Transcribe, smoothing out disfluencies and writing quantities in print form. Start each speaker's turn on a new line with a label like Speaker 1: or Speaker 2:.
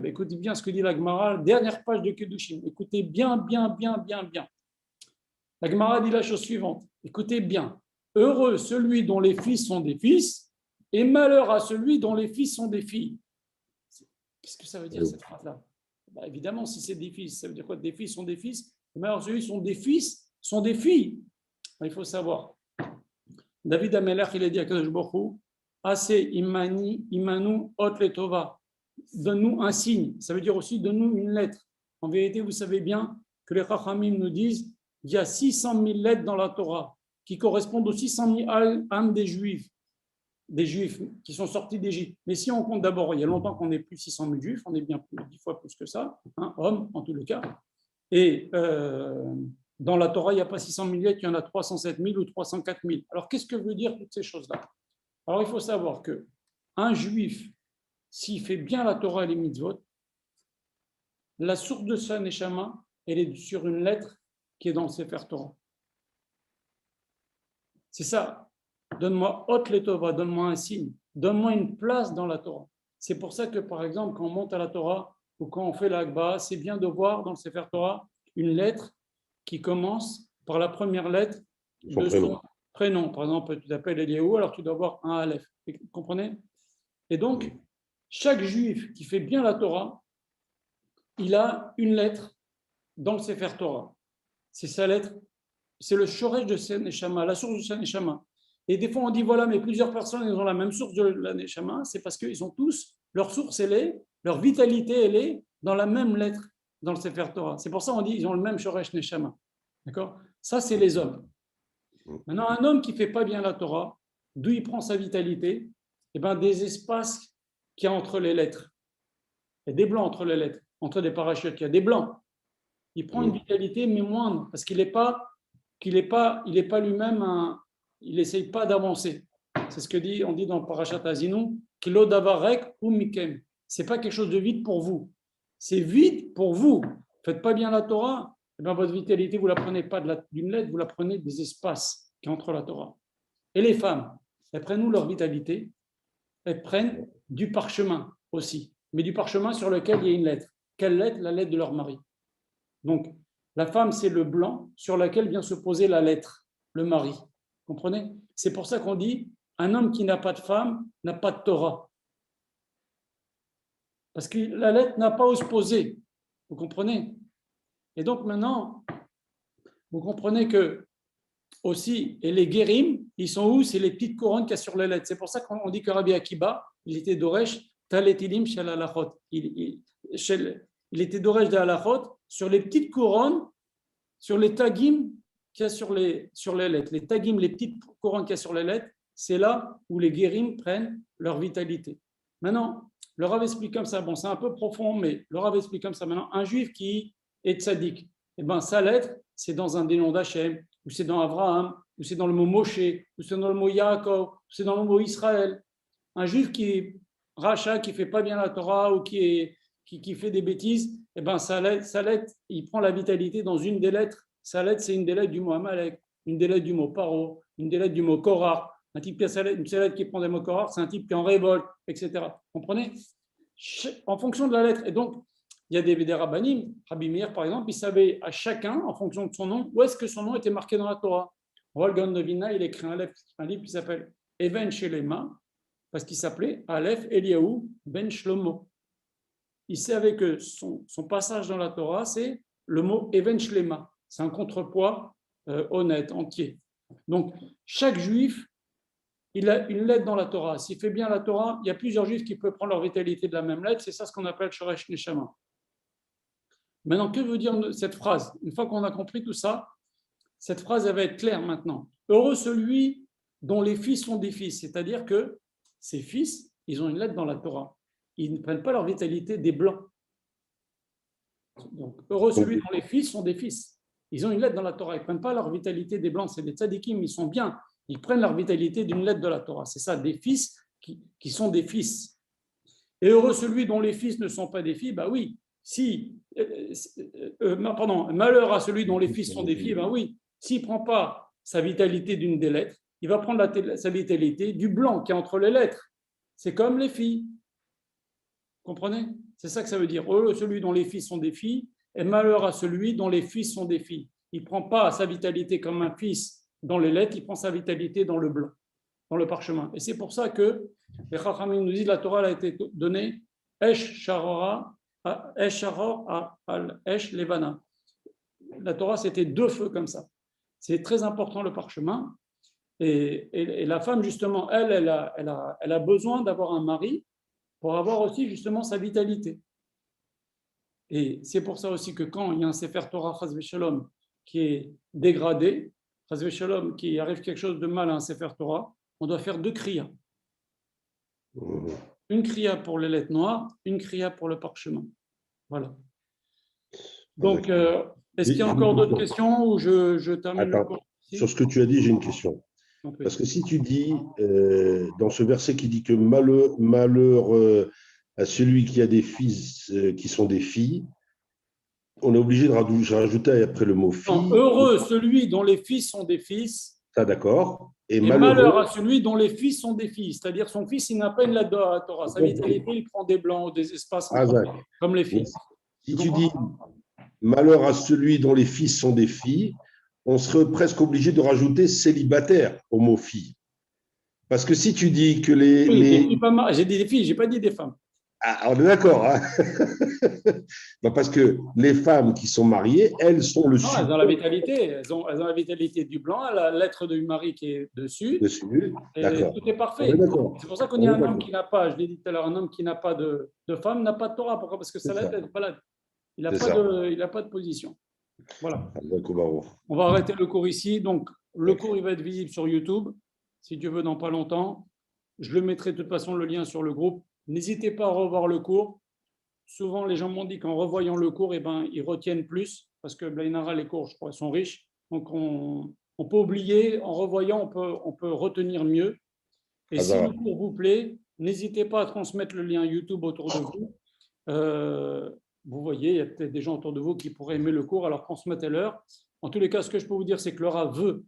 Speaker 1: Écoutez bien ce que dit la Gemara, dernière page de Kedushim. Écoutez bien, bien, bien, bien, bien. La Gemara dit la chose suivante. Écoutez bien. Heureux celui dont les fils sont des fils, et malheur à celui dont les fils sont des filles. Qu'est-ce que ça veut dire cette phrase-là? Évidemment, si c'est des fils, ça veut dire quoi? Des fils sont des fils, et malheur à celui sont des fils, sont des filles. Il faut savoir. David Amelech, il a dit à Kadosh Baruch Hu, Assez imanu ot letova. Donne-nous un signe. Ça veut dire aussi donne-nous une lettre. En vérité, vous savez bien que les Chachamim nous disent qu'il y a 600 000 lettres dans la Torah qui correspondent aux 600 000 âmes des Juifs qui sont sortis d'Égypte. Mais si on compte d'abord, il y a longtemps qu'on n'est plus 600 000 Juifs, on est bien plus, 10 fois plus que ça, hommes en tout le cas. Et dans la Torah, il n'y a pas 600 000 lettres, il y en a 307 000 ou 304 000. Alors, qu'est-ce que veut dire toutes ces choses-là? Alors, il faut savoir qu'un Juif, s'il fait bien la Torah et les mitzvot, la source de sa neshama, elle est sur une lettre qui est dans le Sefer Torah. C'est ça. Donne-moi hot letova, donne-moi un signe, donne-moi une place dans la Torah. C'est pour ça que, par exemple, quand on monte à la Torah ou quand on fait l'Akba, c'est bien de voir dans le Sefer Torah une lettre qui commence par la première lettre de son prénom. Par exemple, tu t'appelles Eliaou, alors tu dois avoir un Aleph. Vous comprenez? Et donc, chaque juif qui fait bien la Torah, il a une lettre dans le Sefer Torah. C'est sa lettre, c'est le shoresh de sa neshama, la source de sa neshama. Et des fois, on dit, voilà, mais plusieurs personnes, ils ont la même source de la neshama. C'est parce qu'ils ont tous, leur source, leur vitalité, elle est dans la même lettre dans le Sefer Torah. C'est pour ça qu'on dit, ils ont le même shoresh neshama. D'accord? Ça, c'est les hommes. Maintenant, un homme qui ne fait pas bien la Torah, d'où il prend sa vitalité? Eh bien, des espaces qu'il y a entre les lettres. Il y a des blancs entre les lettres, entre des parachutes, il y a des blancs. Il prend une vitalité, mais moindre, parce qu'il n'est pas lui-même il n'essaye pas d'avancer. C'est ce que on dit dans Parashat Azinu, Kilo davarek ou mikem. Ce n'est pas quelque chose de vide pour vous. C'est vide pour vous. Faites pas bien la Torah, eh bien, votre vitalité, vous ne la prenez pas d'une lettre, vous la prenez des espaces qui entre la Torah. Et les femmes, elles prennent où leur vitalité? Elles prennent du parchemin aussi, mais du parchemin sur lequel il y a une lettre. Quelle lettre? La lettre de leur mari. Donc, la femme, c'est le blanc sur lequel vient se poser la lettre, le mari. Vous comprenez? C'est pour ça qu'on dit, un homme qui n'a pas de femme n'a pas de Torah. Parce que la lettre n'a pas où se poser. Vous comprenez? Et donc maintenant, vous comprenez que aussi, et les guérim, ils sont où? C'est les petites couronnes qu'il y a sur les lettres. C'est pour ça qu'on dit que Rabbi Akiba, il était d'Oresh, Taletilim shel halachot. Il était d'Oresh de halachot sur les petites couronnes, sur les tagim qu'il y a sur les lettres. Les tagim, les petites couronnes qu'il y a sur les lettres, c'est là où les guérim prennent leur vitalité. Maintenant, le Rav explique comme ça. Bon, c'est un peu profond, mais le Rav explique comme ça. Maintenant, un juif qui est tzaddik, eh ben, sa lettre, c'est dans un des noms d'Hachem, ou c'est dans Abraham, ou c'est dans le mot Moshe, ou c'est dans le mot Yaakov, ou c'est dans le mot Israël. Un juif qui est rachat, qui ne fait pas bien la Torah, ou qui fait des bêtises, eh ben, sa lettre, il prend la vitalité dans une des lettres. Sa lettre, c'est une des lettres du mot Amalek, une des lettres du mot Paro, une des lettres du mot Korah. Un type qui a une lettre qui prend des mots Korah, c'est un type qui est en révolte, etc. Vous comprenez? En fonction de la lettre. Et donc, il y a des rabbanim, Rabbi Meir par exemple, il savait à chacun, en fonction de son nom, où est-ce que son nom était marqué dans la Torah. Wolfgang de Vilna, il écrit un livre qui s'appelle Even Shelema, parce qu'il s'appelait Aleph Eliaou Ben Shlomo. Il savait que son passage dans la Torah, c'est le mot Even Shlema. C'est un contrepoids honnête, entier. Donc, chaque juif, il a une lettre dans la Torah. S'il fait bien la Torah, il y a plusieurs juifs qui peuvent prendre leur vitalité de la même lettre. C'est ça ce qu'on appelle Shoresh Neshama. Maintenant, que veut dire cette phrase? Une fois qu'on a compris tout ça, cette phrase elle va être claire maintenant. Heureux celui dont les fils sont des fils. C'est-à-dire que ces fils, ils ont une lettre dans la Torah. Ils ne prennent pas leur vitalité des blancs. Donc, heureux celui dont les fils sont des fils. Ils ont une lettre dans la Torah. Ils ne prennent pas leur vitalité des blancs. C'est des tzadikim, ils sont bien. Ils prennent leur vitalité d'une lettre de la Torah. C'est ça, des fils qui sont des fils. Et heureux celui dont les fils ne sont pas des filles, bah oui. Malheur à celui dont les fils sont des filles, ben oui. S'il ne prend pas sa vitalité d'une des lettres, il va prendre sa vitalité du blanc qui est entre les lettres. C'est comme les filles. Comprenez? C'est ça que ça veut dire. Heureux celui dont les fils sont des filles, et malheur à celui dont les fils sont des filles. Il ne prend pas sa vitalité comme un fils dans les lettres, il prend sa vitalité dans le blanc, dans le parchemin. Et c'est pour ça que les Chachamim nous disent la Torah a été donnée Esh Sharora, Esh Sharor al Esh Levana. La Torah, c'était 2 feux comme ça. C'est très important le parchemin. Et la femme, justement, elle a besoin d'avoir un mari pour avoir aussi justement sa vitalité. Et c'est pour ça aussi que quand il y a un Sefer Torah Chas v'Shalom qui est dégradé, Chas v'Shalom, qui arrive quelque chose de mal à un Sefer Torah, on doit faire 2 kriyas. Une kriya pour les lettres noires, une kriya pour le parchemin. Voilà. Donc, est-ce qu'il y a encore d'autres questions ou je termine le cours ici?
Speaker 2: Sur ce que tu as dit, j'ai une question. Parce que si tu dis, dans ce verset qui dit que malheur à celui qui a des fils qui sont des filles, on est obligé de rajouter après le mot fille.
Speaker 1: Non, heureux celui dont les fils sont des fils.
Speaker 2: Ça, d'accord.
Speaker 1: Et malheur à celui dont les fils sont des filles. C'est-à-dire son fils, il n'a pas une lettre de la Torah. Sa vitalité, il prend des blancs ou des espaces comme les filles.
Speaker 2: Si tu dis malheur à celui dont les fils sont des filles, on serait presque obligé de rajouter célibataire au mot fille. Parce que si tu dis que
Speaker 1: j'ai dit des filles, je n'ai pas dit des femmes.
Speaker 2: Ah, on est d'accord. Hein. Parce que les femmes qui sont mariées, elles sont le support.
Speaker 1: Elles ont la vitalité. Elles ont la vitalité du blanc, la lettre du mari qui est dessus. Et tout est parfait. C'est pour ça qu'on y a un homme qui n'a pas, je l'ai dit tout à l'heure, un homme qui n'a pas de femme n'a pas de Torah. Pourquoi? Parce que sa lettre est malade. Il n'a pas de position. Voilà. On va arrêter le cours ici. Donc, le cours, il va être visible sur YouTube, si Dieu veut, dans pas longtemps. Je le mettrai de toute façon le lien sur le groupe. N'hésitez pas à revoir le cours. Souvent, les gens m'ont dit qu'en revoyant le cours, ils retiennent plus, parce que Blainara, les cours, je crois, sont riches. Donc, on peut oublier. En revoyant, on peut retenir mieux. Et si le cours vous plaît, n'hésitez pas à transmettre le lien YouTube autour de vous. Vous voyez, il y a peut-être des gens autour de vous qui pourraient aimer le cours, alors transmettez-leur. En tous les cas, ce que je peux vous dire, c'est que le Rav veut